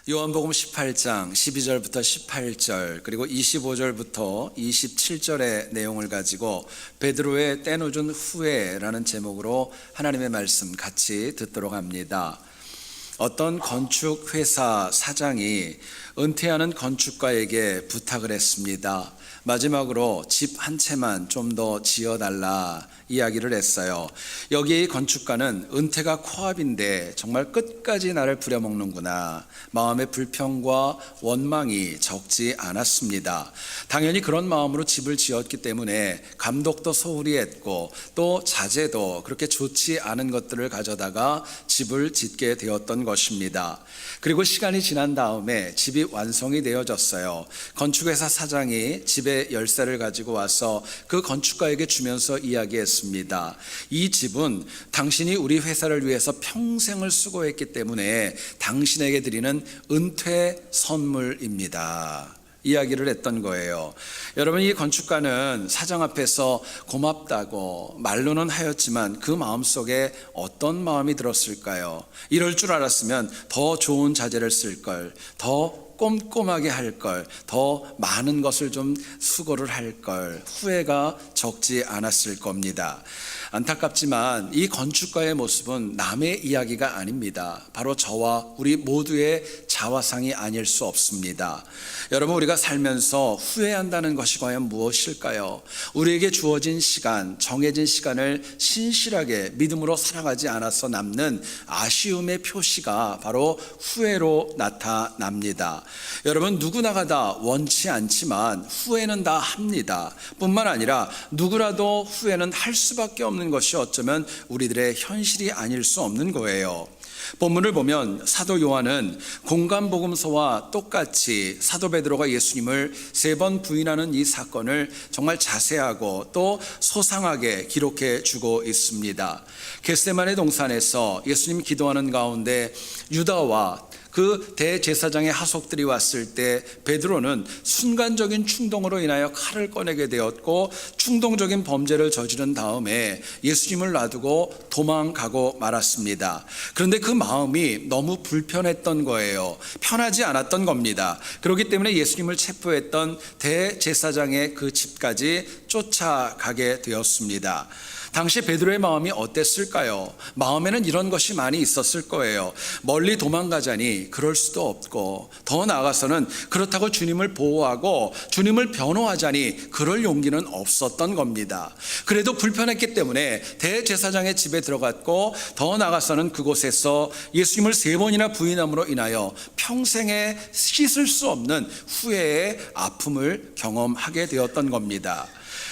요한복음 18장 12절부터 18절 그리고 25절부터 27절의 내용을 가지고 베드로의 때늦은 후회라는 제목으로 하나님의 말씀 같이 듣도록 합니다. 어떤 건축회사 사장이 은퇴하는 건축가에게 부탁을 했습니다. 마지막으로 집 한 채만 좀 더 지어달라 이야기를 했어요. 여기 건축가는 은퇴가 코앞인데 정말 끝까지 나를 부려먹는구나. 마음의 불평과 원망이 적지 않았습니다. 당연히 그런 마음으로 집을 지었기 때문에 감독도 소홀히 했고 또 자재도 그렇게 좋지 않은 것들을 가져다가 집을 짓게 되었던 것입니다. 그리고 시간이 지난 다음에 집이 완성이 되어졌어요. 건축회사 사장이 집의 열쇠를 가지고 와서 그 건축가에게 주면서 이야기했습니다. 이 집은 당신이 우리 회사를 위해서 평생을 수고했기 때문에 당신에게 드리는 은퇴 선물입니다. 이야기를 했던 거예요. 여러분, 이 건축가는 사장 앞에서 고맙다고 말로는 하였지만 그 마음속에 어떤 마음이 들었을까요? 이럴 줄 알았으면 더 좋은 자재를 쓸 걸, 더 꼼꼼하게 할 걸, 더 많은 것을 좀 수고를 할 걸, 후회가 적지 않았을 겁니다. 안타깝지만 이 건축가의 모습은 남의 이야기가 아닙니다. 바로 저와 우리 모두의 자화상이 아닐 수 없습니다. 여러분, 우리가 살면서 후회한다는 것이 과연 무엇일까요? 우리에게 주어진 시간, 정해진 시간을 신실하게 믿음으로 살아가지 않아서 남는 아쉬움의 표시가 바로 후회로 나타납니다. 여러분, 누구나가 다 원치 않지만 후회는 다 합니다. 뿐만 아니라 누구라도 후회는 할 수밖에 없는 것이 어쩌면 우리들의 현실이 아닐 수 없는 거예요. 본문을 보면 사도 요한은 공간복음서와 똑같이 사도 베드로가 예수님을 3번 부인하는 이 사건을 정말 자세하고 또 소상하게 기록해 주고 있습니다. 겟세마네 동산에서 예수님 기도하는 가운데 유다와 그 대제사장의 하속들이 왔을 때 베드로는 순간적인 충동으로 인하여 칼을 꺼내게 되었고 충동적인 범죄를 저지른 다음에 예수님을 놔두고 도망가고 말았습니다. 그런데 그 마음이 너무 불편했던 거예요. 편하지 않았던 겁니다. 그렇기 때문에 예수님을 체포했던 대제사장의 그 집까지 쫓아가게 되었습니다. 당시 베드로의 마음이 어땠을까요? 마음에는 이런 것이 많이 있었을 거예요. 멀리 도망가자니 그럴 수도 없고, 더 나아가서는 그렇다고 주님을 보호하고 주님을 변호하자니 그럴 용기는 없었던 겁니다. 그래도 불편했기 때문에 대제사장의 집에 들어갔고, 더 나아가서는 그곳에서 예수님을 3번이나 부인함으로 인하여 평생에 씻을 수 없는 후회의 아픔을 경험하게 되었던 겁니다.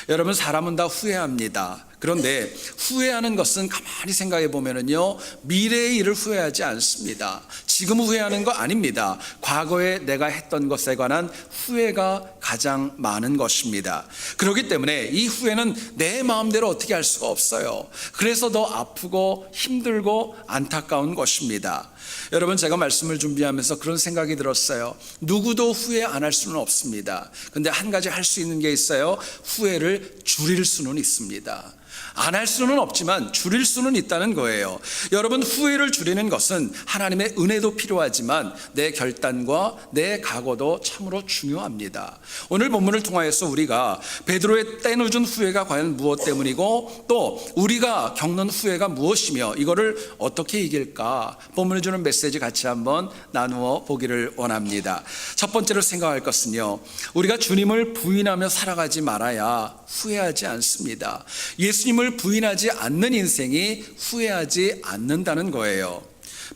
여러분, 사람은 다 후회합니다. 그런데 후회하는 것은 가만히 생각해 보면은요, 미래의 일을 후회하지 않습니다. 지금 후회하는 거 아닙니다. 과거에 내가 했던 것에 관한 후회가 가장 많은 것입니다. 그렇기 때문에 이 후회는 내 마음대로 어떻게 할 수가 없어요. 그래서 더 아프고 힘들고 안타까운 것입니다. 여러분, 제가 말씀을 준비하면서 그런 생각이 들었어요. 누구도 후회 안 할 수는 없습니다. 근데 한 가지 할 수 있는 게 있어요. 후회를 줄일 수는 있습니다. 안 할 수는 없지만 줄일 수는 있다는 거예요. 여러분, 후회를 줄이는 것은 하나님의 은혜도 필요하지만 내 결단과 내 각오도 참으로 중요합니다. 오늘 본문을 통하여서 우리가 베드로의 때늦은 후회가 과연 무엇 때문이고 또 우리가 겪는 후회가 무엇이며 이거를 어떻게 이길까, 본문을 주는 메시지 같이 한번 나누어 보기를 원합니다. 첫 번째로 생각할 것은요, 우리가 주님을 부인하며 살아가지 말아야 후회하지 않습니다. 예수님을 부인하지 않는 인생이 후회하지 않는다는 거예요.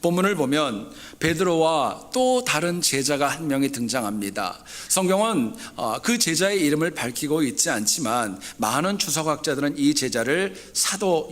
본문을 보면 베드로와 또 다른 제자가 한 명이 등장합니다. 성경은 그 제자의 이름을 밝히고 있지 않지만 많은 주석학자들은 이 제자를 사도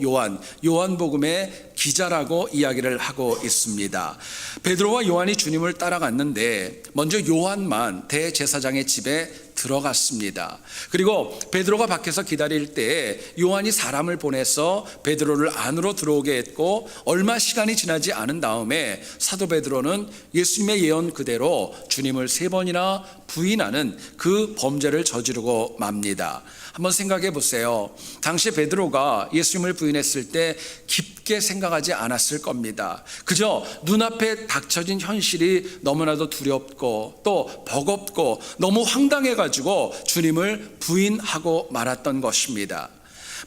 요한복음의 기자라고 이야기를 하고 있습니다. 베드로와 요한이 주님을 따라갔는데 먼저 요한만 대제사장의 집에 들어갔습니다. 그리고 베드로가 밖에서 기다릴 때에 요한이 사람을 보내서 베드로를 안으로 들어오게 했고, 얼마 시간이 지나지 않은 다음에 사도 베드로는 예수님의 예언 그대로 주님을 3번이나 부인하는 그 범죄를 저지르고 맙니다. 한번 생각해 보세요. 당시 베드로가 예수님을 부인했을 때 깊게 생각하지 않았을 겁니다. 그저 눈앞에 닥쳐진 현실이 너무나도 두렵고 또 버겁고 너무 황당해가지고 주님을 부인하고 말았던 것입니다.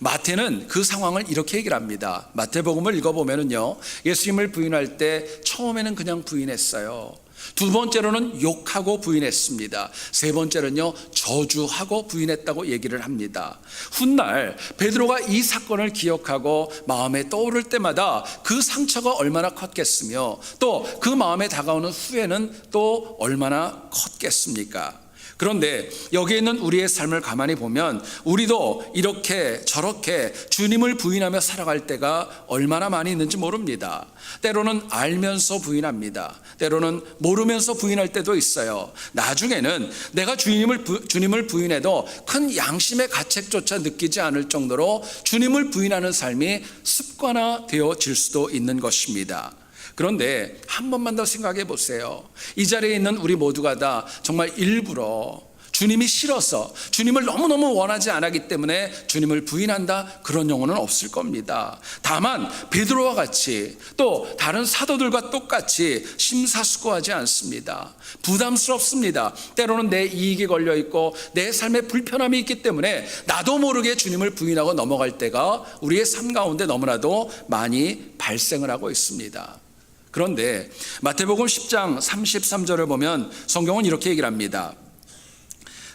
마태는 그 상황을 이렇게 얘기를 합니다. 마태복음을 읽어보면요, 예수님을 부인할 때 처음에는 그냥 부인했어요. 두 번째로는 욕하고 부인했습니다. 세 번째는요, 저주하고 부인했다고 얘기를 합니다. 훗날 베드로가 이 사건을 기억하고 마음에 떠오를 때마다 그 상처가 얼마나 컸겠으며 또 그 마음에 다가오는 후회는 또 얼마나 컸겠습니까? 그런데 여기에 있는 우리의 삶을 가만히 보면 우리도 이렇게 저렇게 주님을 부인하며 살아갈 때가 얼마나 많이 있는지 모릅니다. 때로는 알면서 부인합니다. 때로는 모르면서 부인할 때도 있어요. 나중에는 내가 주님을 부인해도 큰 양심의 가책조차 느끼지 않을 정도로 주님을 부인하는 삶이 습관화되어질 수도 있는 것입니다. 그런데 한 번만 더 생각해 보세요. 이 자리에 있는 우리 모두가 다 정말 일부러 주님이 싫어서 주님을 너무너무 원하지 않았기 때문에 주님을 부인한다, 그런 영혼은 없을 겁니다. 다만 베드로와 같이 또 다른 사도들과 똑같이 심사숙고하지 않습니다. 부담스럽습니다. 때로는 내 이익이 걸려있고 내 삶에 불편함이 있기 때문에 나도 모르게 주님을 부인하고 넘어갈 때가 우리의 삶 가운데 너무나도 많이 발생을 하고 있습니다. 그런데 마태복음 10장 33절을 보면 성경은 이렇게 얘기를 합니다.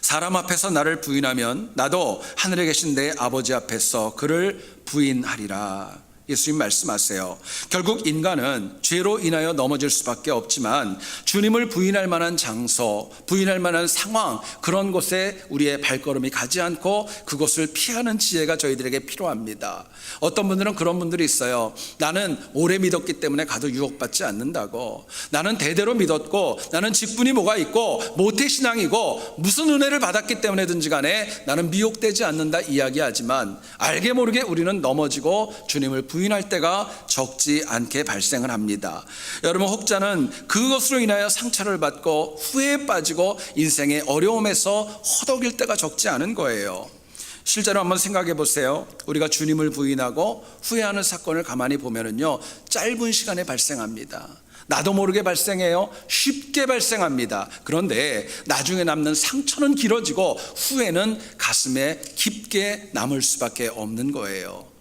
사람 앞에서 나를 부인하면 나도 하늘에 계신 내 아버지 앞에서 그를 부인하리라. 예수님 말씀하세요. 결국 인간은 죄로 인하여 넘어질 수밖에 없지만 주님을 부인할 만한 장소, 부인할 만한 상황, 그런 곳에 우리의 발걸음이 가지 않고 그곳을 피하는 지혜가 저희들에게 필요합니다. 어떤 분들은 그런 분들이 있어요. 나는 오래 믿었기 때문에 가도 유혹받지 않는다고, 나는 대대로 믿었고 나는 직분이 뭐가 있고 모태신앙이고 무슨 은혜를 받았기 때문에든지 간에 나는 미혹되지 않는다 이야기하지만 알게 모르게 우리는 넘어지고 주님을 부인할 때가 적지 않게 발생을 합니다. 여러분, 혹자는 그것으로 인하여 상처를 받고 후회에 빠지고 인생의 어려움에서 허덕일 때가 적지 않은 거예요. 실제로 한번 생각해 보세요. 우리가 주님을 부인하고 후회하는 사건을 가만히 보면은요, 짧은 시간에 발생합니다. 나도 모르게 발생해요. 쉽게 발생합니다. 그런데 나중에 남는 상처는 길어지고 후회는 가슴에 깊게 남을 수밖에 없는 거예요.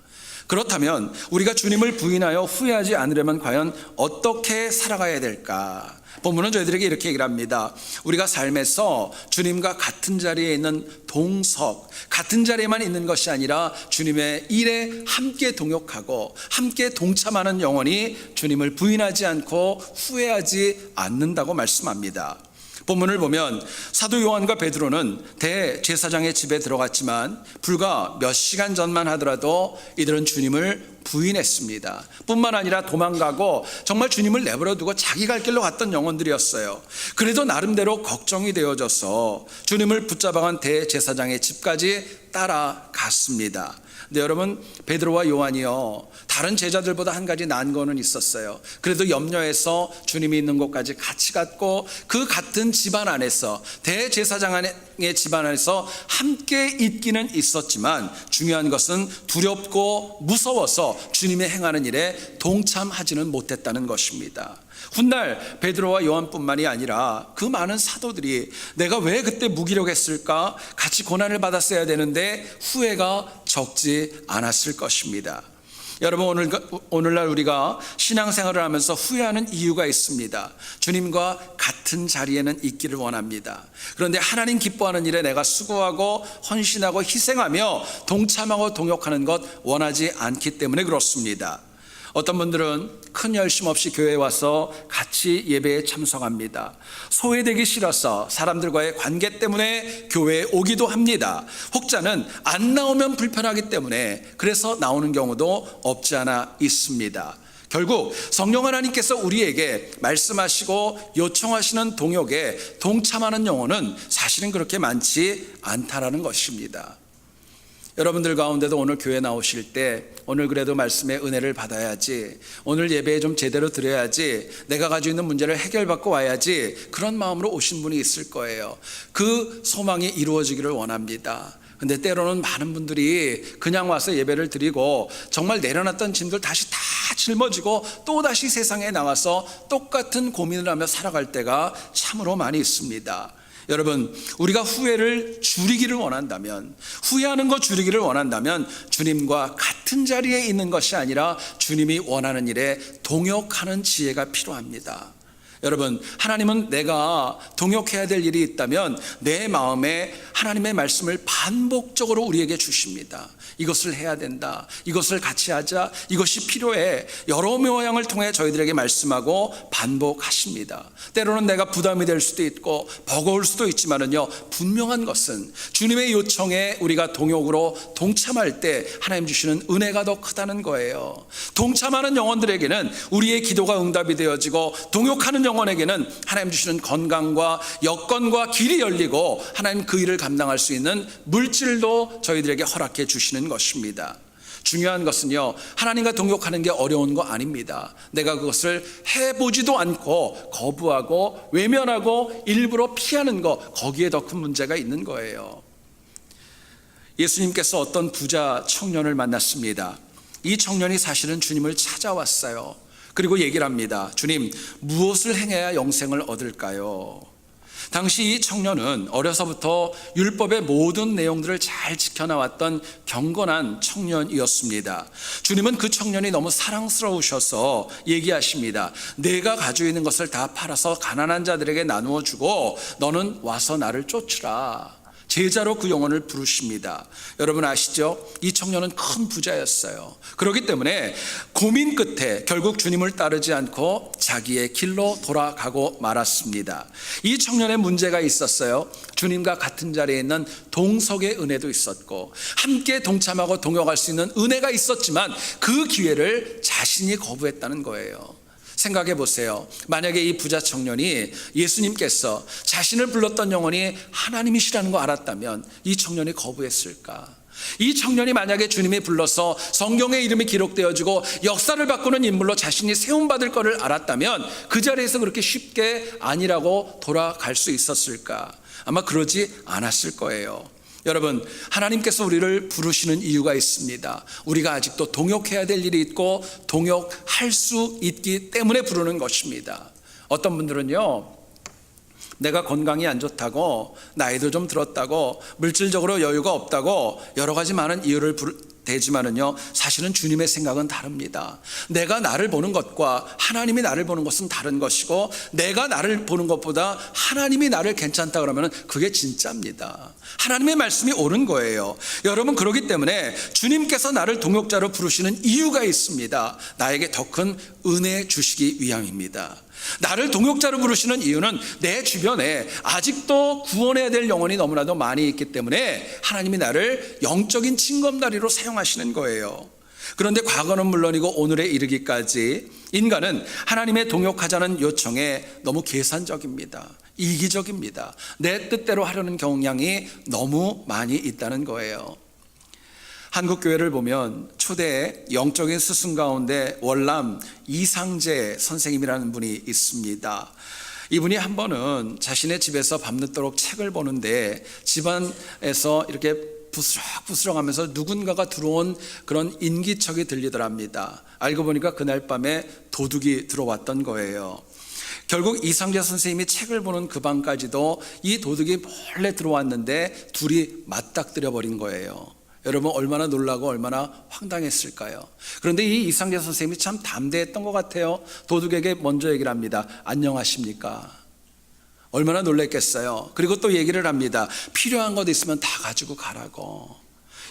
그렇다면 우리가 주님을 부인하여 후회하지 않으려면 과연 어떻게 살아가야 될까? 본문은 저희들에게 이렇게 얘기를 합니다. 우리가 삶에서 주님과 같은 자리에 있는 동석, 같은 자리에만 있는 것이 아니라 주님의 일에 함께 동역하고 함께 동참하는 영혼이 주님을 부인하지 않고 후회하지 않는다고 말씀합니다. 본문을 보면 사도 요한과 베드로는 대제사장의 집에 들어갔지만 불과 몇 시간 전만 하더라도 이들은 주님을 부인했습니다. 뿐만 아니라 도망가고 정말 주님을 내버려 두고 자기 갈 길로 갔던 영혼들이었어요. 그래도 나름대로 걱정이 되어져서 주님을 붙잡아간 대제사장의 집까지 따라갔습니다. 근데 여러분, 베드로와 요한이요, 다른 제자들보다 한 가지 나은 거는 있었어요. 그래도 염려해서 주님이 있는 곳까지 같이 갔고 그 같은 집안 안에서, 대제사장의 집안 안에서 함께 있기는 있었지만 중요한 것은 두렵고 무서워서 주님의 행하는 일에 동참하지는 못했다는 것입니다. 훗날 베드로와 요한뿐만이 아니라 그 많은 사도들이 내가 왜 그때 무기력했을까, 같이 고난을 받았어야 되는데 후회가 적지 않았을 것입니다. 여러분, 오늘날 우리가 신앙생활을 하면서 후회하는 이유가 있습니다. 주님과 같은 자리에는 있기를 원합니다. 그런데 하나님 기뻐하는 일에 내가 수고하고 헌신하고 희생하며 동참하고 동역하는 것 원하지 않기 때문에 그렇습니다. 어떤 분들은 큰 열심 없이 교회에 와서 같이 예배에 참석합니다. 소외되기 싫어서 사람들과의 관계 때문에 교회에 오기도 합니다. 혹자는 안 나오면 불편하기 때문에 그래서 나오는 경우도 없지 않아 있습니다. 결국 성령 하나님께서 우리에게 말씀하시고 요청하시는 동역에 동참하는 영혼은 사실은 그렇게 많지 않다라는 것입니다. 여러분들 가운데도 오늘 교회 나오실 때 오늘 그래도 말씀의 은혜를 받아야지, 오늘 예배에 좀 제대로 드려야지, 내가 가지고 있는 문제를 해결받고 와야지, 그런 마음으로 오신 분이 있을 거예요. 그 소망이 이루어지기를 원합니다. 근데 때로는 많은 분들이 그냥 와서 예배를 드리고 정말 내려놨던 짐들 다시 다 짊어지고 또다시 세상에 나와서 똑같은 고민을 하며 살아갈 때가 참으로 많이 있습니다. 여러분, 우리가 후회를 줄이기를 원한다면, 후회하는 거 줄이기를 원한다면 주님과 같은 자리에 있는 것이 아니라 주님이 원하는 일에 동역하는 지혜가 필요합니다. 여러분, 하나님은 내가 동역해야 될 일이 있다면 내 마음에 하나님의 말씀을 반복적으로 우리에게 주십니다. 이것을 해야 된다, 이것을 같이 하자, 이것이 필요해, 여러 모양을 통해 저희들에게 말씀하고 반복하십니다. 때로는 내가 부담이 될 수도 있고 버거울 수도 있지만은요, 분명한 것은 주님의 요청에 우리가 동역으로 동참할 때 하나님 주시는 은혜가 더 크다는 거예요. 동참하는 영혼들에게는 우리의 기도가 응답이 되어지고, 동역하는 영혼에게는 하나님 주시는 건강과 여건과 길이 열리고 하나님 그 일을 감당할 수 있는 물질도 저희들에게 허락해 주시는 것입니다. 중요한 것은요, 하나님과 동역하는 게 어려운 거 아닙니다. 내가 그것을 해보지도 않고 거부하고 외면하고 일부러 피하는 거, 거기에 더 큰 문제가 있는 거예요. 예수님께서 어떤 부자 청년을 만났습니다. 이 청년이 사실은 주님을 찾아왔어요. 그리고 얘기를 합니다. 주님, 무엇을 행해야 영생을 얻을까요? 당시 이 청년은 어려서부터 율법의 모든 내용들을 잘 지켜나왔던 경건한 청년이었습니다. 주님은 그 청년이 너무 사랑스러우셔서 얘기하십니다. 내가 가지고 있는 것을 다 팔아서 가난한 자들에게 나누어 주고 너는 와서 나를 쫓으라. 제자로 그 영혼을 부르십니다. 여러분 아시죠? 이 청년은 큰 부자였어요. 그렇기 때문에 고민 끝에 결국 주님을 따르지 않고 자기의 길로 돌아가고 말았습니다. 이 청년의 문제가 있었어요. 주님과 같은 자리에 있는 동석의 은혜도 있었고 함께 동참하고 동역할 수 있는 은혜가 있었지만 그 기회를 자신이 거부했다는 거예요. 생각해 보세요. 만약에 이 부자 청년이 예수님께서 자신을 불렀던 영혼이 하나님이시라는 거 알았다면 이 청년이 거부했을까? 이 청년이 만약에 주님이 불러서 성경의 이름이 기록되어지고 역사를 바꾸는 인물로 자신이 세움받을 것을 알았다면 그 자리에서 그렇게 쉽게 아니라고 돌아갈 수 있었을까? 아마 그러지 않았을 거예요. 여러분, 하나님께서 우리를 부르시는 이유가 있습니다. 우리가 아직도 동역해야 될 일이 있고 동역할 수 있기 때문에 부르는 것입니다. 어떤 분들은요, 내가 건강이 안 좋다고, 나이도 좀 들었다고, 물질적으로 여유가 없다고 여러 가지 많은 이유를 대지만은요, 사실은 주님의 생각은 다릅니다. 내가 나를 보는 것과 하나님이 나를 보는 것은 다른 것이고, 내가 나를 보는 것보다 하나님이 나를 괜찮다 그러면 그게 진짜입니다. 하나님의 말씀이 옳은 거예요. 여러분, 그렇기 때문에 주님께서 나를 동역자로 부르시는 이유가 있습니다. 나에게 더 큰 은혜 주시기 위함입니다. 나를 동역자로 부르시는 이유는 내 주변에 아직도 구원해야 될 영혼이 너무나도 많이 있기 때문에 하나님이 나를 영적인 징검다리로 사용하시는 거예요. 그런데 과거는 물론이고 오늘에 이르기까지 인간은 하나님의 동역하자는 요청에 너무 계산적입니다. 이기적입니다. 내 뜻대로 하려는 경향이 너무 많이 있다는 거예요. 한국교회를 보면 초대 영적인 스승 가운데 월남 이상재 선생님이라는 분이 있습니다. 이분이 한 번은 자신의 집에서 밤늦도록 책을 보는데 집안에서 이렇게 부스럭부스럭 하면서 누군가가 들어온 그런 인기척이 들리더랍니다. 알고 보니까 그날 밤에 도둑이 들어왔던 거예요. 결국 이상재 선생님이 책을 보는 그 방까지도 이 도둑이 몰래 들어왔는데 둘이 맞닥뜨려 버린 거예요. 여러분, 얼마나 놀라고 얼마나 황당했을까요? 그런데 이 이상재 선생님이 참 담대했던 것 같아요. 도둑에게 먼저 얘기를 합니다. 안녕하십니까? 얼마나 놀랬겠어요. 그리고 또 얘기를 합니다. 필요한 것 있으면 다 가지고 가라고.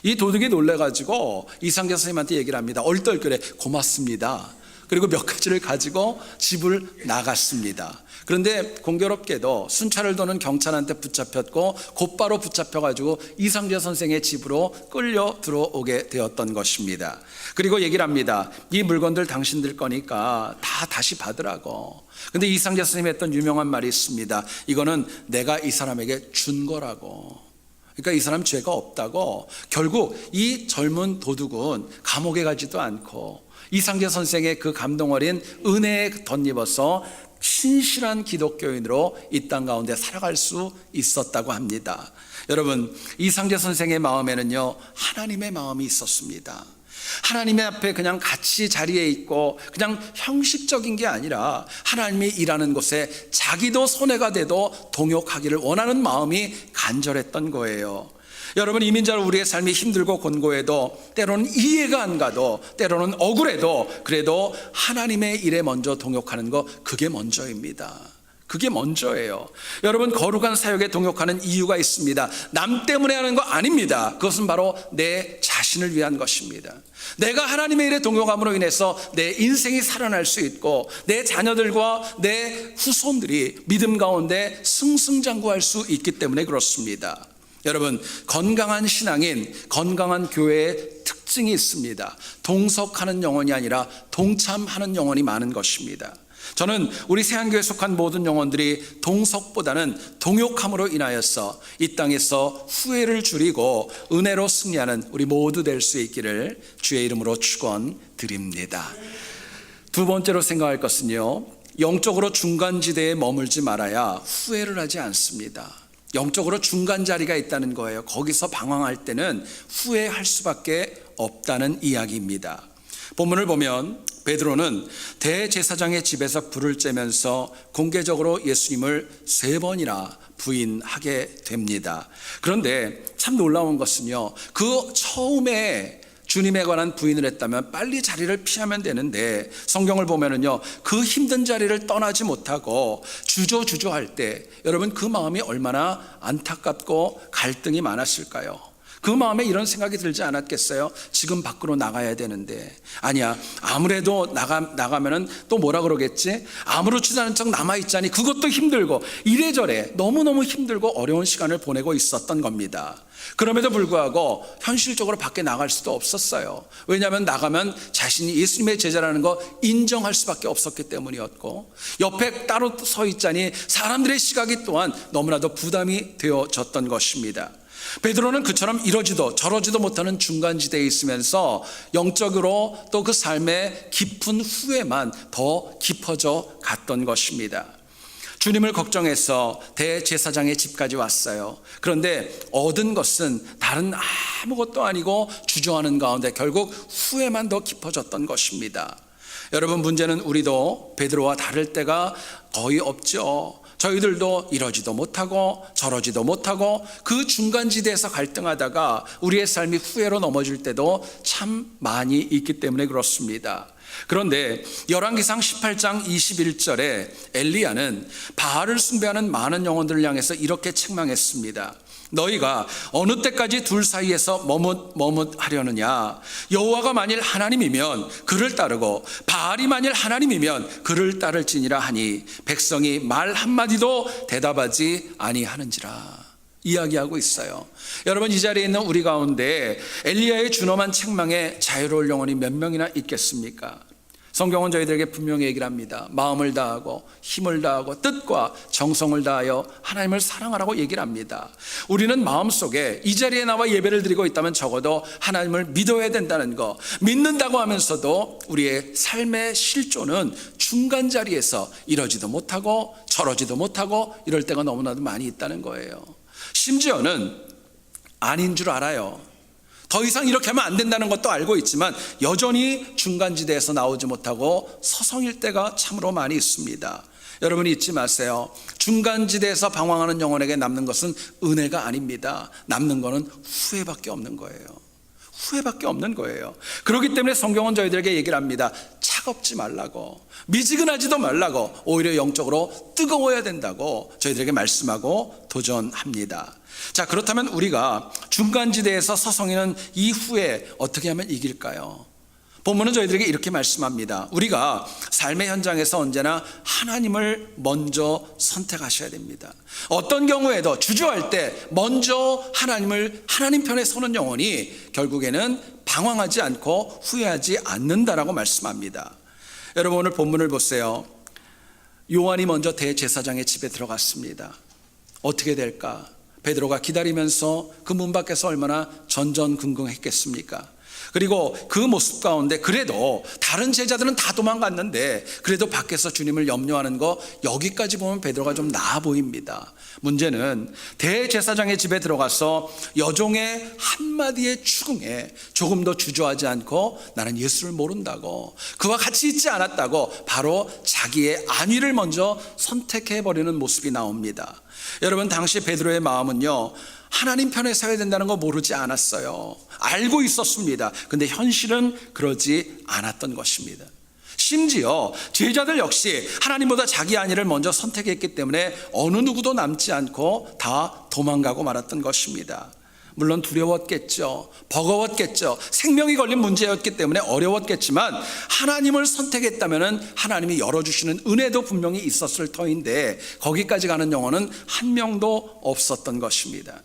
이 도둑이 놀래가지고 이상재 선생님한테 얘기를 합니다. 얼떨결에 고맙습니다. 그리고 몇 가지를 가지고 집을 나갔습니다. 그런데 공교롭게도 순찰을 도는 경찰한테 붙잡혔고 곧바로 붙잡혀가지고 이상재 선생의 집으로 끌려 들어오게 되었던 것입니다. 그리고 얘기를 합니다. 이 물건들 당신들 거니까 다 다시 받으라고. 근데 이상재 선생님이 했던 유명한 말이 있습니다. 이거는 내가 이 사람에게 준 거라고. 그러니까 이 사람 죄가 없다고. 결국 이 젊은 도둑은 감옥에 가지도 않고 이상재 선생의 그 감동 어린 은혜에 덧입어서 신실한 기독교인으로 이 땅 가운데 살아갈 수 있었다고 합니다. 여러분, 이상재 선생의 마음에는요, 하나님의 마음이 있었습니다. 하나님의 앞에 그냥 같이 자리에 있고 그냥 형식적인 게 아니라 하나님이 일하는 곳에 자기도 손해가 돼도 동역하기를 원하는 마음이 간절했던 거예요. 여러분, 이민자로 우리의 삶이 힘들고 곤고해도 때로는 이해가 안 가도 때로는 억울해도 그래도 하나님의 일에 먼저 동역하는 거, 그게 먼저입니다. 그게 먼저예요. 여러분, 거룩한 사역에 동역하는 이유가 있습니다. 남 때문에 하는 거 아닙니다. 그것은 바로 내 자신을 위한 것입니다. 내가 하나님의 일에 동역함으로 인해서 내 인생이 살아날 수 있고 내 자녀들과 내 후손들이 믿음 가운데 승승장구할 수 있기 때문에 그렇습니다. 여러분, 건강한 신앙인, 건강한 교회의 특징이 있습니다. 동석하는 영혼이 아니라 동참하는 영혼이 많은 것입니다. 저는 우리 세한교회에 속한 모든 영혼들이 동석보다는 동역함으로 인하여서 이 땅에서 후회를 줄이고 은혜로 승리하는 우리 모두 될 수 있기를 주의 이름으로 축원드립니다. 두 번째로 생각할 것은요, 영적으로 중간지대에 머물지 말아야 후회를 하지 않습니다. 영적으로 중간 자리가 있다는 거예요. 거기서 방황할 때는 후회할 수밖에 없다는 이야기입니다. 본문을 보면 베드로는 대제사장의 집에서 불을 쬐면서 공개적으로 예수님을 3번이나 부인하게 됩니다. 그런데 참 놀라운 것은요, 그 처음에 주님에 관한 부인을 했다면 빨리 자리를 피하면 되는데 성경을 보면은요, 그 힘든 자리를 떠나지 못하고 주저할 때 여러분, 그 마음이 얼마나 안타깝고 갈등이 많았을까요? 그 마음에 이런 생각이 들지 않았겠어요? 지금 밖으로 나가야 되는데, 아니야, 아무래도 나가면은 또 뭐라 그러겠지? 아무렇지도 않은 척 남아있자니, 그것도 힘들고 이래저래 너무너무 힘들고 어려운 시간을 보내고 있었던 겁니다. 그럼에도 불구하고 현실적으로 밖에 나갈 수도 없었어요. 왜냐하면 나가면 자신이 예수님의 제자라는 거 인정할 수밖에 없었기 때문이었고, 옆에 따로 서 있자니 사람들의 시각이 또한 너무나도 부담이 되어졌던 것입니다. 베드로는 그처럼 이러지도 저러지도 못하는 중간지대에 있으면서 영적으로 또 그 삶의 깊은 후회만 더 깊어져 갔던 것입니다. 주님을 걱정해서 대제사장의 집까지 왔어요. 그런데 얻은 것은 다른 아무것도 아니고 주저하는 가운데 결국 후회만 더 깊어졌던 것입니다. 여러분, 문제는 우리도 베드로와 다를 때가 거의 없죠. 저희들도 이러지도 못하고 저러지도 못하고 그 중간지대에서 갈등하다가 우리의 삶이 후회로 넘어질 때도 참 많이 있기 때문에 그렇습니다. 그런데 열왕기상 18장 21절에 엘리야는 바알을 숭배하는 많은 영혼들을 향해서 이렇게 책망했습니다. 너희가 어느 때까지 둘 사이에서 머뭇하려느냐? 여호와가 만일 하나님이면 그를 따르고 바알이 만일 하나님이면 그를 따를지니라 하니 백성이 말 한마디도 대답하지 아니하는지라 이야기하고 있어요. 여러분, 이 자리에 있는 우리 가운데 엘리야의 준엄한 책망에 자유로울 영혼이 몇 명이나 있겠습니까? 성경은 저희들에게 분명히 얘기를 합니다. 마음을 다하고 힘을 다하고 뜻과 정성을 다하여 하나님을 사랑하라고 얘기를 합니다. 우리는 마음속에 이 자리에 나와 예배를 드리고 있다면 적어도 하나님을 믿어야 된다는 거, 믿는다고 하면서도 우리의 삶의 실존은 중간 자리에서 이러지도 못하고 저러지도 못하고 이럴 때가 너무나도 많이 있다는 거예요. 심지어는 아닌 줄 알아요. 더 이상 이렇게 하면 안 된다는 것도 알고 있지만 여전히 중간지대에서 나오지 못하고 서성일 때가 참으로 많이 있습니다. 여러분이 잊지 마세요. 중간지대에서 방황하는 영혼에게 남는 것은 은혜가 아닙니다. 남는 것은 후회밖에 없는 거예요. 후회밖에 없는 거예요. 그렇기 때문에 성경은 저희들에게 얘기를 합니다. 차갑지 말라고, 미지근하지도 말라고, 오히려 영적으로 뜨거워야 된다고 저희들에게 말씀하고 도전합니다. 자, 그렇다면 우리가 중간지대에서 서성이는 이 후에 어떻게 하면 이길까요? 본문은 저희들에게 이렇게 말씀합니다. 우리가 삶의 현장에서 언제나 하나님을 먼저 선택하셔야 됩니다. 어떤 경우에도 주저할 때 먼저 하나님 편에 서는 영혼이 결국에는 방황하지 않고 후회하지 않는다라고 말씀합니다. 여러분, 오늘 본문을 보세요. 요한이 먼저 대제사장의 집에 들어갔습니다. 어떻게 될까? 베드로가 기다리면서 그 문 밖에서 얼마나 전전긍긍했겠습니까? 그리고 그 모습 가운데 그래도 다른 제자들은 다 도망갔는데 그래도 밖에서 주님을 염려하는 거, 여기까지 보면 베드로가 좀 나아 보입니다. 문제는 대제사장의 집에 들어가서 여종의 한마디의 추궁에 조금도 주저하지 않고 나는 예수를 모른다고, 그와 같이 있지 않았다고 바로 자기의 안위를 먼저 선택해버리는 모습이 나옵니다. 여러분, 당시 베드로의 마음은요, 하나님 편에 서야 된다는 거 모르지 않았어요. 알고 있었습니다. 근데 현실은 그러지 않았던 것입니다. 심지어 제자들 역시 하나님보다 자기 안위를 먼저 선택했기 때문에 어느 누구도 남지 않고 다 도망가고 말았던 것입니다. 물론 두려웠겠죠. 버거웠겠죠. 생명이 걸린 문제였기 때문에 어려웠겠지만 하나님을 선택했다면 하나님이 열어주시는 은혜도 분명히 있었을 터인데 거기까지 가는 영혼은 한 명도 없었던 것입니다.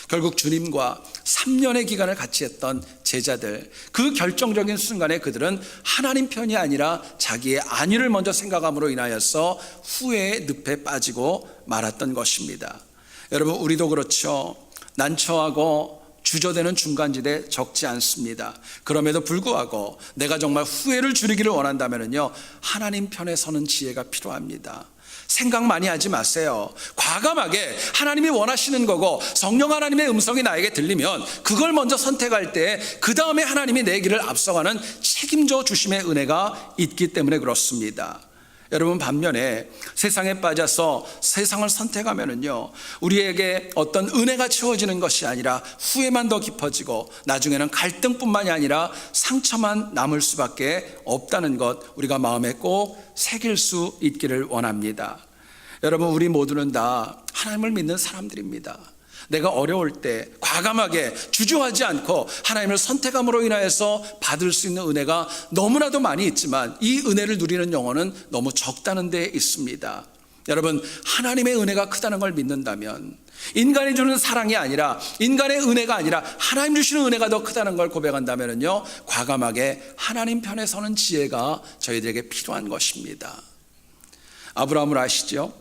결국 주님과 3년의 기간을 같이 했던 제자들, 그 결정적인 순간에 그들은 하나님 편이 아니라 자기의 안위를 먼저 생각함으로 인하여서 후회의 늪에 빠지고 말았던 것입니다. 여러분, 우리도 그렇죠. 난처하고 주저되는 중간지대 적지 않습니다. 그럼에도 불구하고 내가 정말 후회를 줄이기를 원한다면요, 하나님 편에 서는 지혜가 필요합니다. 생각 많이 하지 마세요. 과감하게 하나님이 원하시는 거고 성령 하나님의 음성이 나에게 들리면 그걸 먼저 선택할 때 그 다음에 하나님이 내 길을 앞서가는 책임져 주심의 은혜가 있기 때문에 그렇습니다. 여러분, 반면에 세상에 빠져서 세상을 선택하면은요, 우리에게 어떤 은혜가 채워지는 것이 아니라 후회만 더 깊어지고 나중에는 갈등뿐만이 아니라 상처만 남을 수밖에 없다는 것, 우리가 마음에 꼭 새길 수 있기를 원합니다. 여러분, 우리 모두는 다 하나님을 믿는 사람들입니다. 내가 어려울 때 과감하게 주저하지 않고 하나님을 선택함으로 인하여서 받을 수 있는 은혜가 너무나도 많이 있지만 이 은혜를 누리는 영혼은 너무 적다는 데 있습니다. 여러분, 하나님의 은혜가 크다는 걸 믿는다면, 인간이 주는 사랑이 아니라, 인간의 은혜가 아니라 하나님 주시는 은혜가 더 크다는 걸 고백한다면요, 과감하게 하나님 편에 서는 지혜가 저희들에게 필요한 것입니다. 아브라함을 아시죠?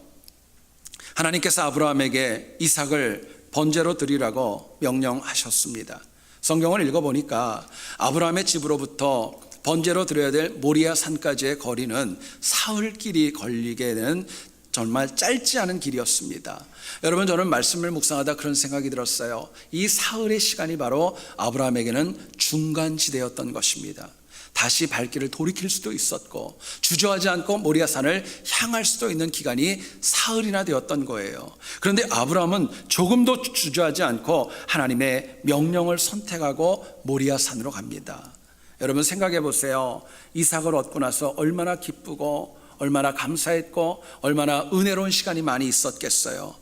하나님께서 아브라함에게 이삭을 번제로 드리라고 명령하셨습니다. 성경을 읽어보니까 아브라함의 집으로부터 번제로 드려야 될 모리아 산까지의 거리는 사흘 길이 걸리게 되는 정말 짧지 않은 길이었습니다. 여러분, 저는 말씀을 묵상하다 그런 생각이 들었어요. 이 사흘의 시간이 바로 아브라함에게는 중간지대였던 것입니다. 다시 발길을 돌이킬 수도 있었고 주저하지 않고 모리아산을 향할 수도 있는 기간이 사흘이나 되었던 거예요. 그런데 아브라함은 조금도 주저하지 않고 하나님의 명령을 선택하고 모리아산으로 갑니다. 여러분, 생각해 보세요. 이삭을 얻고 나서 얼마나 기쁘고 얼마나 감사했고 얼마나 은혜로운 시간이 많이 있었겠어요.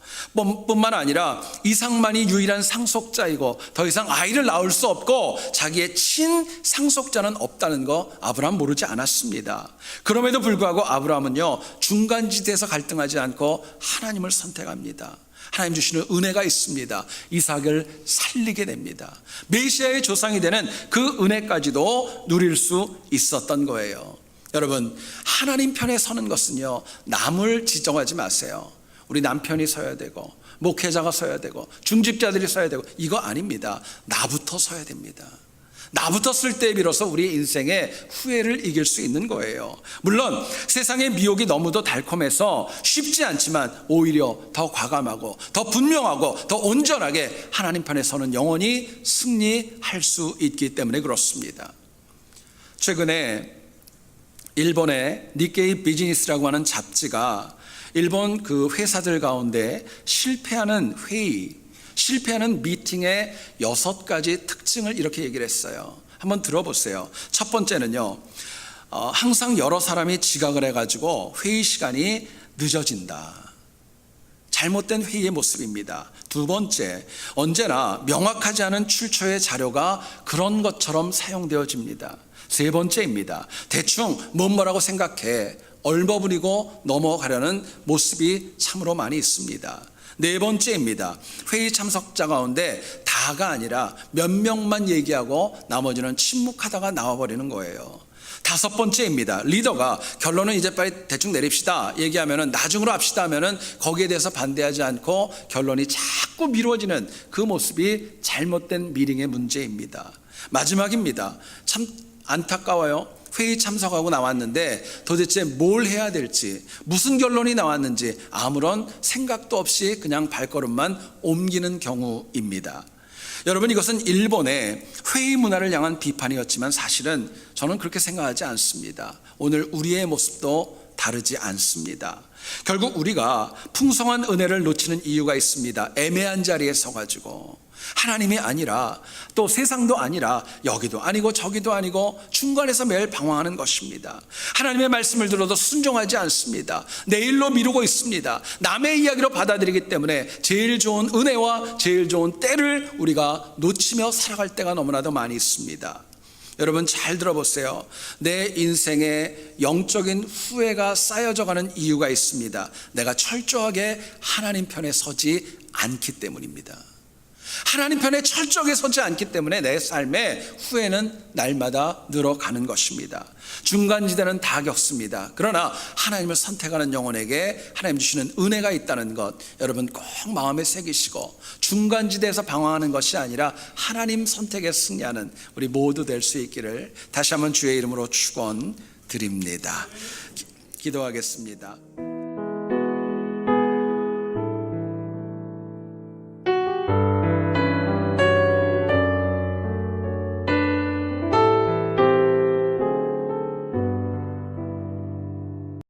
뿐만 아니라 이삭만이 유일한 상속자이고 더 이상 아이를 낳을 수 없고 자기의 친상속자는 없다는 거 아브라함 모르지 않았습니다. 그럼에도 불구하고 아브라함은요, 중간지대에서 갈등하지 않고 하나님을 선택합니다. 하나님 주시는 은혜가 있습니다. 이삭을 살리게 됩니다. 메시아의 조상이 되는 그 은혜까지도 누릴 수 있었던 거예요. 여러분, 하나님 편에 서는 것은요, 남을 지정하지 마세요. 우리 남편이 서야 되고 목회자가 서야 되고 중직자들이 서야 되고 이거 아닙니다. 나부터 서야 됩니다. 나부터 쓸 때 비로소 우리 인생의 후회를 이길 수 있는 거예요. 물론 세상의 미혹이 너무도 달콤해서 쉽지 않지만 오히려 더 과감하고 더 분명하고 더 온전하게 하나님 편에 서는 영혼이 승리할 수 있기 때문에 그렇습니다. 최근에 일본의 니케이 비즈니스라고 하는 잡지가 일본 그 회사들 가운데 실패하는 회의, 실패하는 미팅의 6가지 특징을 이렇게 얘기를 했어요. 한번 들어보세요. 첫 번째는요, 항상 여러 사람이 지각을 해가지고 회의 시간이 늦어진다. 잘못된 회의의 모습입니다. 두 번째, 언제나 명확하지 않은 출처의 자료가 그런 것처럼 사용되어집니다. 세 번째입니다. 대충 뭐라고 생각해 얼버무리고 넘어가려는 모습이 참으로 많이 있습니다. 네 번째입니다. 회의 참석자 가운데 다가 아니라 몇 명만 얘기하고 나머지는 침묵하다가 나와버리는 거예요. 다섯 번째입니다. 리더가 결론은 이제 빨리 대충 내립시다 얘기하면은 나중으로 합시다 하면은 거기에 대해서 반대하지 않고 결론이 자꾸 미뤄지는 그 모습이 잘못된 미링의 문제입니다. 마지막입니다. 참 안타까워요. 회의 참석하고 나왔는데 도대체 뭘 해야 될지, 무슨 결론이 나왔는지 아무런 생각도 없이 그냥 발걸음만 옮기는 경우입니다. 여러분, 이것은 일본의 회의 문화를 향한 비판이었지만 사실은 저는 그렇게 생각하지 않습니다. 오늘 우리의 모습도 다르지 않습니다. 결국 우리가 풍성한 은혜를 놓치는 이유가 있습니다. 애매한 자리에 서가지고 하나님이 아니라 또 세상도 아니라 여기도 아니고 저기도 아니고 중간에서 매일 방황하는 것입니다. 하나님의 말씀을 들어도 순종하지 않습니다. 내일로 미루고 있습니다. 남의 이야기로 받아들이기 때문에 제일 좋은 은혜와 제일 좋은 때를 우리가 놓치며 살아갈 때가 너무나도 많이 있습니다. 여러분 잘 들어보세요. 내 인생에 영적인 후회가 쌓여져 가는 이유가 있습니다. 내가 철저하게 하나님 편에 서지 않기 때문입니다. 하나님 편에 철저하게 서지 않기 때문에 내 삶의 후회는 날마다 늘어가는 것입니다. 중간지대는 다 겪습니다. 그러나 하나님을 선택하는 영혼에게 하나님 주시는 은혜가 있다는 것 여러분 꼭 마음에 새기시고, 중간지대에서 방황하는 것이 아니라 하나님 선택에 승리하는 우리 모두 될 수 있기를 다시 한번 주의 이름으로 축원드립니다. 기도하겠습니다.